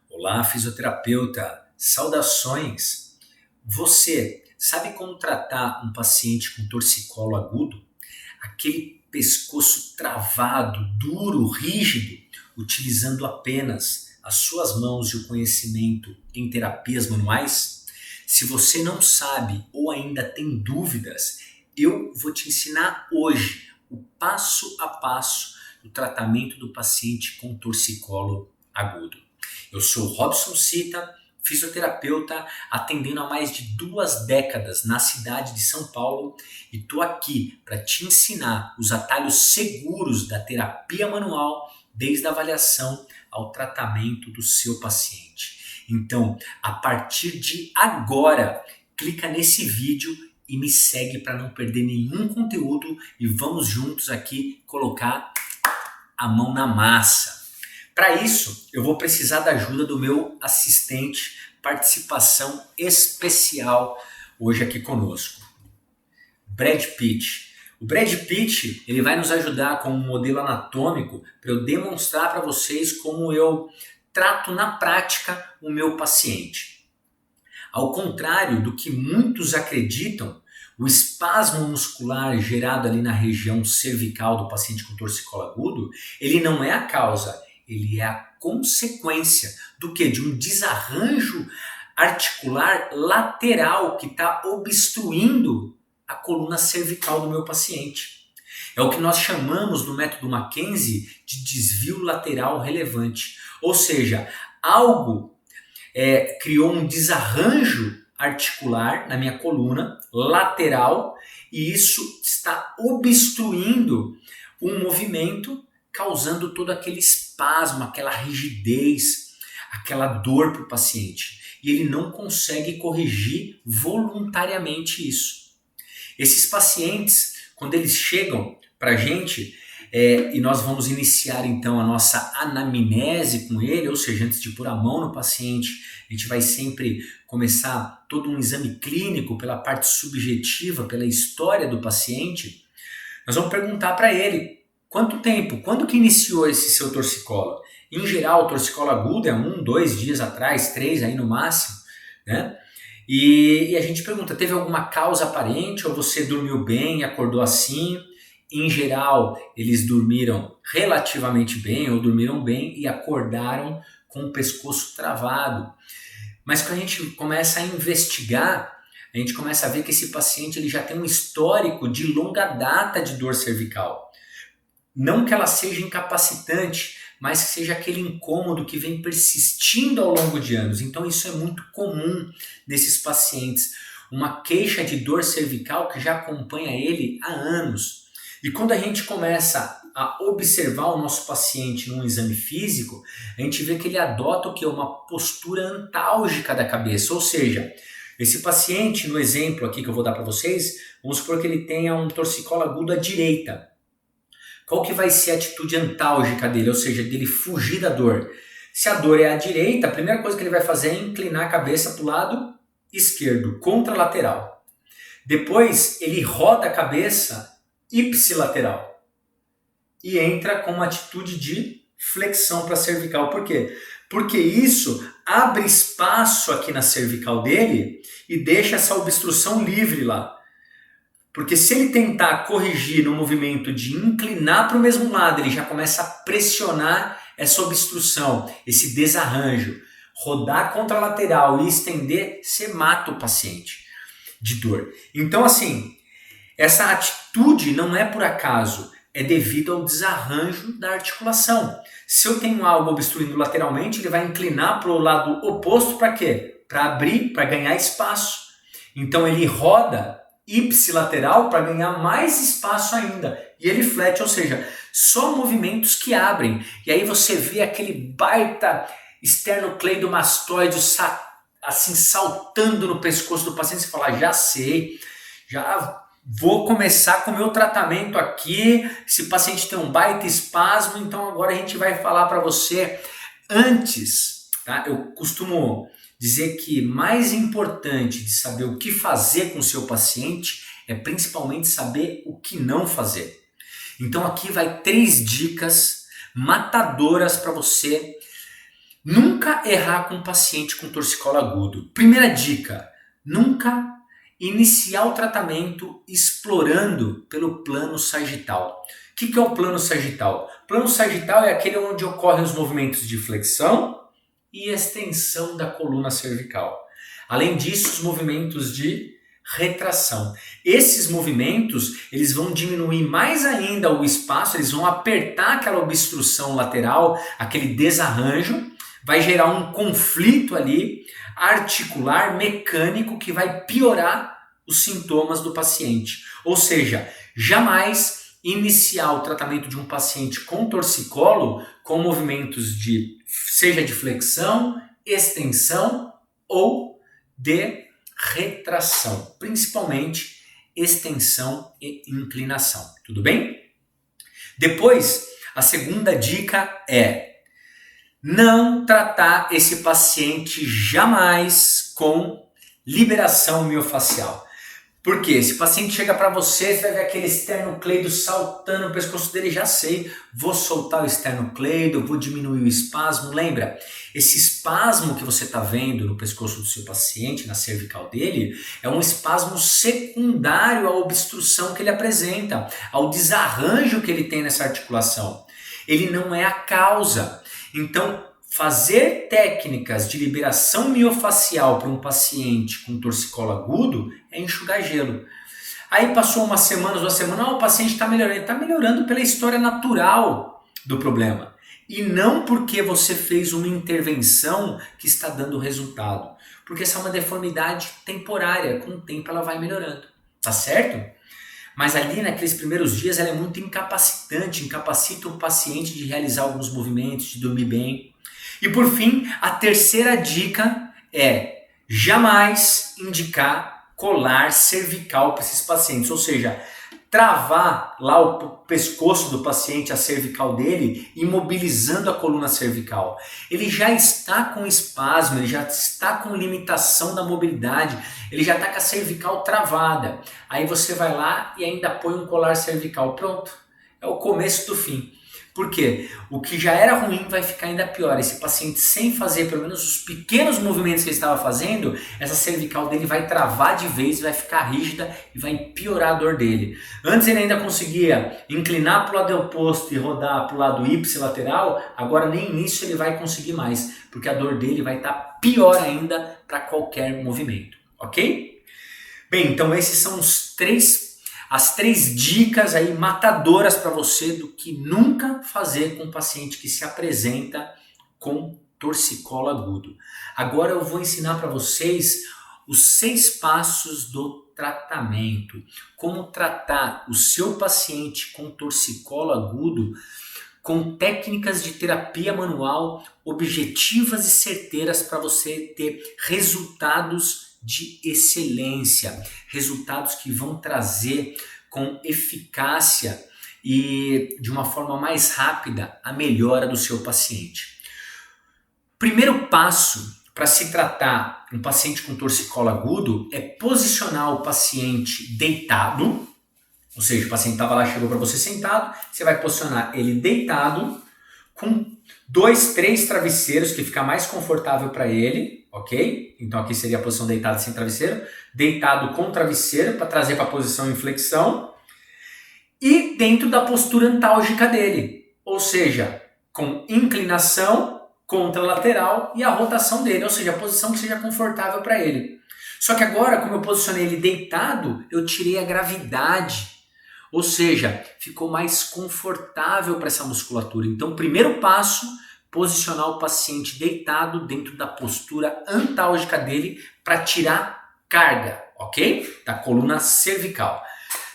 Olá, fisioterapeuta. Saudações. Você sabe como tratar um paciente com torcicolo agudo? Aquele pescoço travado, duro, rígido, utilizando apenas as suas mãos e o conhecimento em terapias manuais? Se você não sabe ou ainda tem dúvidas, eu vou te ensinar hoje o passo a passo do tratamento do paciente com torcicolo agudo. Eu sou Robson Cita, fisioterapeuta, atendendo há mais de 2 décadas na cidade de São Paulo e estou aqui para te ensinar os atalhos seguros da terapia manual, desde a avaliação ao tratamento do seu paciente. Então, a partir de agora, clica nesse vídeo e me segue para não perder nenhum conteúdo e vamos juntos aqui colocar a mão na massa. Para isso, eu vou precisar da ajuda do meu assistente, participação especial hoje aqui conosco, Brad Pitt. O Brad Pitt, ele vai nos ajudar com um modelo anatômico para eu demonstrar para vocês como eu trato na prática o meu paciente. Ao contrário do que muitos acreditam, o espasmo muscular gerado ali na região cervical do paciente com torcicolo agudo, ele não é a causa, ele é a consequência do que? De um desarranjo articular lateral que está obstruindo a coluna cervical do meu paciente. É o que nós chamamos no método Mackenzie de desvio lateral relevante. Ou seja, algo criou um desarranjo articular na minha coluna lateral e isso está obstruindo um movimento, causando todo aquele espasmo, aquela rigidez, aquela dor para o paciente. E ele não consegue corrigir voluntariamente isso. Esses pacientes, quando eles chegam para a gente, e nós vamos iniciar então a nossa anamnese com ele, ou seja, antes de pôr a mão no paciente, a gente vai sempre começar todo um exame clínico pela parte subjetiva, pela história do paciente. Nós vamos perguntar para ele quanto tempo, quando que iniciou esse seu torcicolo? Em geral, o torcicolo agudo é 1, 2 dias atrás, 3 aí no máximo, né? E a gente pergunta, teve alguma causa aparente ou você dormiu bem e acordou assim? Em geral, eles dormiram relativamente bem ou dormiram bem e acordaram com o pescoço travado. Mas quando a gente começa a investigar, a gente começa a ver que esse paciente ele já tem um histórico de longa data de dor cervical. Não que ela seja incapacitante, mas que seja aquele incômodo que vem persistindo ao longo de anos. Então isso é muito comum nesses pacientes. Uma queixa de dor cervical que já acompanha ele há anos. E quando a gente começa a observar o nosso paciente num exame físico, a gente vê que ele adota o que? Uma postura antálgica da cabeça. Ou seja, esse paciente, no exemplo aqui que eu vou dar para vocês, vamos supor que ele tenha um torcicolo agudo à direita. Qual que vai ser a atitude antálgica dele, ou seja, dele fugir da dor? Se a dor é à direita, a primeira coisa que ele vai fazer é inclinar a cabeça para o lado esquerdo, contralateral. Depois ele roda a cabeça ipsilateral e entra com uma atitude de flexão para a cervical. Por quê? Porque isso abre espaço aqui na cervical dele e deixa essa obstrução livre lá. Porque se ele tentar corrigir no movimento de inclinar para o mesmo lado, ele já começa a pressionar essa obstrução, esse desarranjo. Rodar contralateral e estender, você mata o paciente de dor. Então, assim, essa atitude não é por acaso, é devido ao desarranjo da articulação. Se eu tenho algo obstruindo lateralmente, ele vai inclinar para o lado oposto para quê? Para abrir, para ganhar espaço. Então ele roda ipsilateral para ganhar mais espaço ainda. E ele flete, ou seja, só movimentos que abrem. E aí você vê aquele baita esternocleidomastoide assim saltando no pescoço do paciente. Você fala, já sei, já vou começar com o meu tratamento aqui. Esse paciente tem um baita espasmo, então agora a gente vai falar para você antes, tá? Eu costumo dizer que mais importante de saber o que fazer com o seu paciente é principalmente saber o que não fazer. Então aqui vai 3 dicas matadoras para você Nunca errar com um paciente com torcicolo agudo. Primeira dica, nunca iniciar o tratamento explorando pelo plano sagital. O que é o plano sagital? O plano sagital é aquele onde ocorrem os movimentos de flexão e extensão da coluna cervical. Além disso, os movimentos de retração. Esses movimentos, eles vão diminuir mais ainda o espaço, eles vão apertar aquela obstrução lateral, aquele desarranjo, vai gerar um conflito ali articular, mecânico, que vai piorar os sintomas do paciente. Ou seja, jamais iniciar o tratamento de um paciente com torcicolo com movimentos seja de flexão, extensão ou de retração, principalmente extensão e inclinação. Tudo bem? Depois, a segunda dica é não tratar esse paciente jamais com liberação miofascial. Por quê? Se o paciente chega para você vai ver aquele esternocleido saltando no pescoço dele, já sei, vou soltar o esternocleido, vou diminuir o espasmo. Lembra, esse espasmo que você está vendo no pescoço do seu paciente, na cervical dele, é um espasmo secundário à obstrução que ele apresenta, ao desarranjo que ele tem nessa articulação. Ele não é a causa. Então, fazer técnicas de liberação miofascial para um paciente com torcicolo agudo é enxugar gelo. Aí passou uma semana, 2 semanas, o paciente está melhorando. Ele está melhorando pela história natural do problema. E não porque você fez uma intervenção que está dando resultado. Porque essa é uma deformidade temporária. Com o tempo ela vai melhorando. Tá certo? Mas ali naqueles primeiros dias ela é muito incapacitante. Incapacita o paciente de realizar alguns movimentos, de dormir bem. E por fim, a terceira dica é jamais indicar colar cervical para esses pacientes, ou seja, travar lá o pescoço do paciente, a cervical dele, imobilizando a coluna cervical. Ele já está com espasmo, ele já está com limitação da mobilidade, ele já está com a cervical travada. Aí você vai lá e ainda põe um colar cervical. Pronto, é o começo do fim. Por quê? O que já era ruim vai ficar ainda pior. Esse paciente, sem fazer pelo menos os pequenos movimentos que ele estava fazendo, essa cervical dele vai travar de vez, vai ficar rígida e vai piorar a dor dele. Antes ele ainda conseguia inclinar para o lado oposto e rodar para o lado ipsilateral, agora nem isso ele vai conseguir mais, porque a dor dele vai estar pior ainda para qualquer movimento. Ok? Bem, então esses são as 3 dicas aí matadoras para você do que nunca fazer com um paciente que se apresenta com torcicolo agudo. Agora eu vou ensinar para vocês os 6 passos do tratamento. Como tratar o seu paciente com torcicolo agudo com técnicas de terapia manual objetivas e certeiras para você ter resultados de excelência, resultados que vão trazer com eficácia e de uma forma mais rápida a melhora do seu paciente. Primeiro passo para se tratar um paciente com torcicolo agudo é posicionar o paciente deitado, ou seja, o paciente estava lá, chegou para você sentado, você vai posicionar ele deitado com 2, 3 travesseiros que fica mais confortável para ele, ok? Então aqui seria a posição deitada sem travesseiro, deitado com travesseiro para trazer para a posição em flexão e dentro da postura antálgica dele, ou seja, com inclinação contralateral e a rotação dele, ou seja, a posição que seja confortável para ele. Só que agora, como eu posicionei ele deitado, eu tirei a gravidade. Ou seja, ficou mais confortável para essa musculatura. Então, primeiro passo, posicionar o paciente deitado dentro da postura antálgica dele para tirar carga, ok? Da coluna cervical.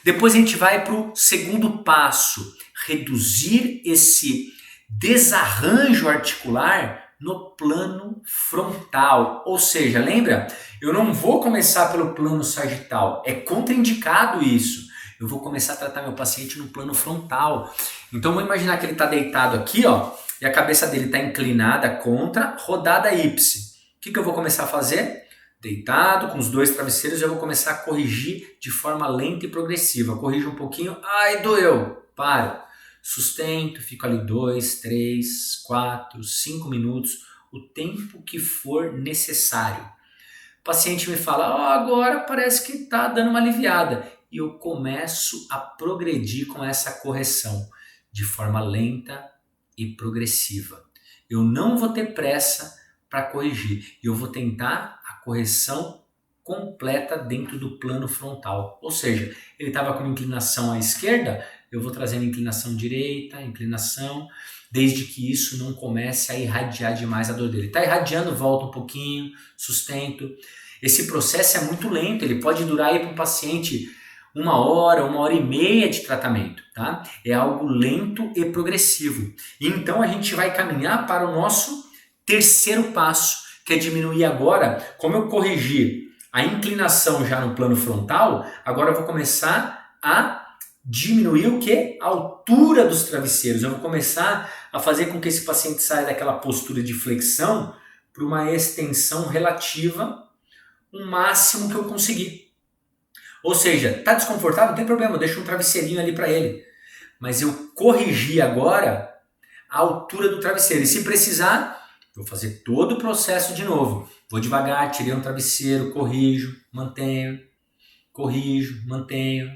Depois a gente vai para o segundo passo, reduzir esse desarranjo articular no plano frontal. Ou seja, lembra? Eu não vou começar pelo plano sagital, é contraindicado isso. Eu vou começar a tratar meu paciente no plano frontal. Então, vou imaginar que ele está deitado aqui, ó, e a cabeça dele está inclinada contra, rodada ipsi. O que eu vou começar a fazer? Deitado, com os 2 travesseiros, eu vou começar a corrigir de forma lenta e progressiva. Corrijo um pouquinho, ai, doeu, paro. Sustento, fico ali 2, 3, 4, 5 minutos, o tempo que for necessário. O paciente me fala, agora parece que está dando uma aliviada. E eu começo a progredir com essa correção de forma lenta e progressiva. Eu não vou ter pressa para corrigir. Eu vou tentar a correção completa dentro do plano frontal. Ou seja, ele estava com uma inclinação à esquerda, eu vou trazendo inclinação direita, inclinação, desde que isso não comece a irradiar demais a dor dele. Está irradiando, volta um pouquinho, sustento. Esse processo é muito lento, ele pode durar aí para o paciente 1 hora e meia de tratamento, tá? É algo lento e progressivo. E então a gente vai caminhar para o nosso terceiro passo, que é diminuir agora, como eu corrigi a inclinação já no plano frontal, agora eu vou começar a diminuir o quê? A altura dos travesseiros. Eu vou começar a fazer com que esse paciente saia daquela postura de flexão para uma extensão relativa, o máximo que eu conseguir. Ou seja, tá desconfortável? Não tem problema, eu deixo um travesseirinho ali para ele. Mas eu corrigi agora a altura do travesseiro. E se precisar, vou fazer todo o processo de novo. Vou devagar, tirei um travesseiro, corrijo, mantenho, corrijo, mantenho,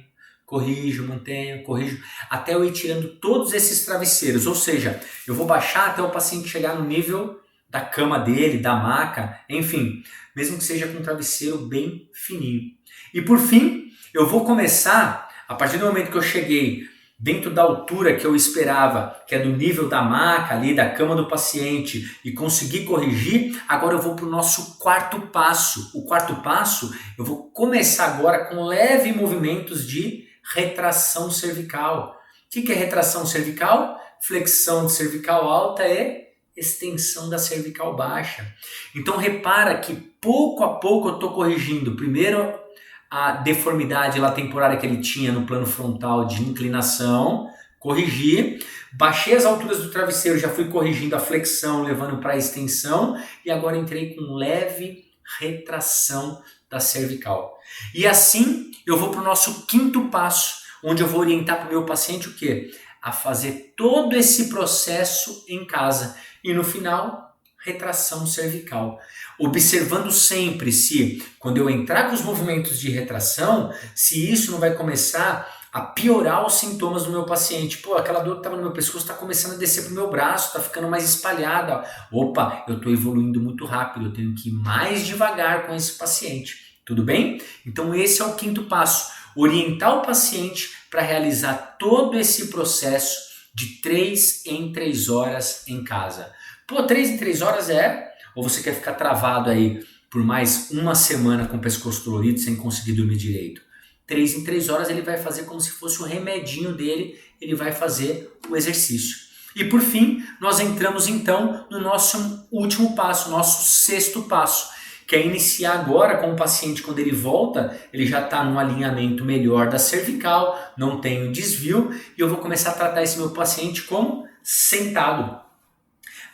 corrijo, mantenho, corrijo, até eu ir tirando todos esses travesseiros. Ou seja, eu vou baixar até o paciente chegar no nível da cama dele, da maca, enfim, mesmo que seja com um travesseiro bem fininho. E por fim, eu vou começar, a partir do momento que eu cheguei dentro da altura que eu esperava, que é do nível da maca ali, da cama do paciente, e consegui corrigir, agora eu vou para o nosso quarto passo. O quarto passo, eu vou começar agora com leves movimentos de retração cervical. O que é retração cervical? Flexão de cervical alta e extensão da cervical baixa. Então repara que pouco a pouco eu estou corrigindo. Primeiro a deformidade lá temporária que ele tinha no plano frontal de inclinação, corrigi, baixei as alturas do travesseiro, já fui corrigindo a flexão, levando para a extensão, e agora entrei com leve retração da cervical. E assim eu vou para o nosso quinto passo, onde eu vou orientar para o meu paciente o quê? A fazer todo esse processo em casa. E no final, retração cervical. Observando sempre se, quando eu entrar com os movimentos de retração, se isso não vai começar a piorar os sintomas do meu paciente. Pô, aquela dor que estava no meu pescoço está começando a descer para o meu braço, está ficando mais espalhada. Opa, eu estou evoluindo muito rápido, eu tenho que ir mais devagar com esse paciente. Tudo bem? Então esse é o quinto passo. Orientar o paciente para realizar todo esse processo de 3 em 3 horas em casa. Pô, 3 em 3 horas é? Ou você quer ficar travado aí por mais uma semana com o pescoço dolorido sem conseguir dormir direito? 3 em 3 horas ele vai fazer como se fosse o remedinho dele, ele vai fazer o exercício. E por fim, nós entramos então no nosso último passo, nosso sexto passo, que é iniciar agora com o paciente, quando ele volta, ele já está num alinhamento melhor da cervical, não tem o desvio, e eu vou começar a tratar esse meu paciente como sentado.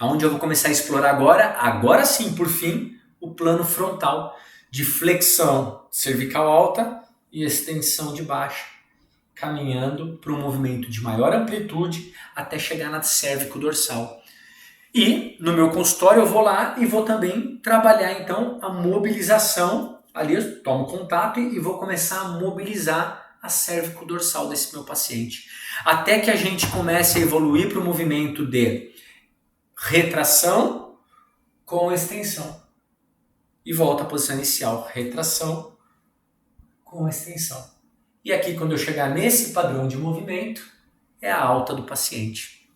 Onde eu vou começar a explorar agora sim, por fim, o plano frontal de flexão cervical alta e extensão de baixa, caminhando para um movimento de maior amplitude até chegar na cérvico-dorsal. E no meu consultório eu vou lá e vou também trabalhar então a mobilização, ali eu tomo contato e vou começar a mobilizar a cérvico-dorsal desse meu paciente. Até que a gente comece a evoluir para o movimento de retração com extensão. E volta à posição inicial, retração com extensão. E aqui, quando eu chegar nesse padrão de movimento, é a alta do paciente.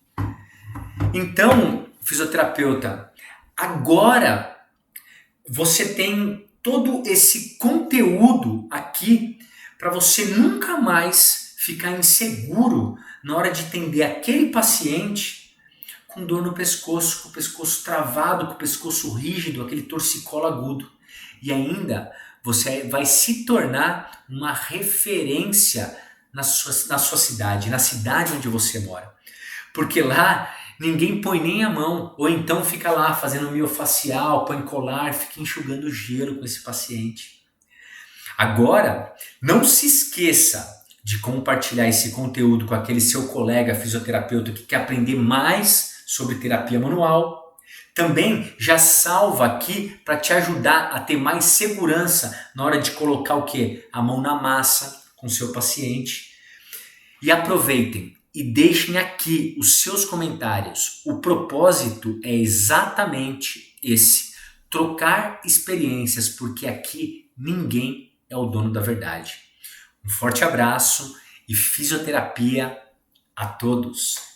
Então, fisioterapeuta, agora você tem todo esse conteúdo aqui para você nunca mais ficar inseguro na hora de atender aquele paciente com dor no pescoço, com o pescoço travado, com o pescoço rígido, aquele torcicolo agudo. E ainda você vai se tornar uma referência na sua cidade, na cidade onde você mora. Porque lá ninguém põe nem a mão, ou então fica lá fazendo miofacial, põe colar, fica enxugando gelo com esse paciente. Agora, não se esqueça de compartilhar esse conteúdo com aquele seu colega fisioterapeuta que quer aprender mais sobre terapia manual, Também já salva aqui para te ajudar a ter mais segurança na hora de colocar o quê? A mão na massa com o seu paciente. E aproveitem e deixem aqui os seus comentários. O propósito é exatamente esse: trocar experiências, porque aqui ninguém é o dono da verdade. Um forte abraço e fisioterapia a todos!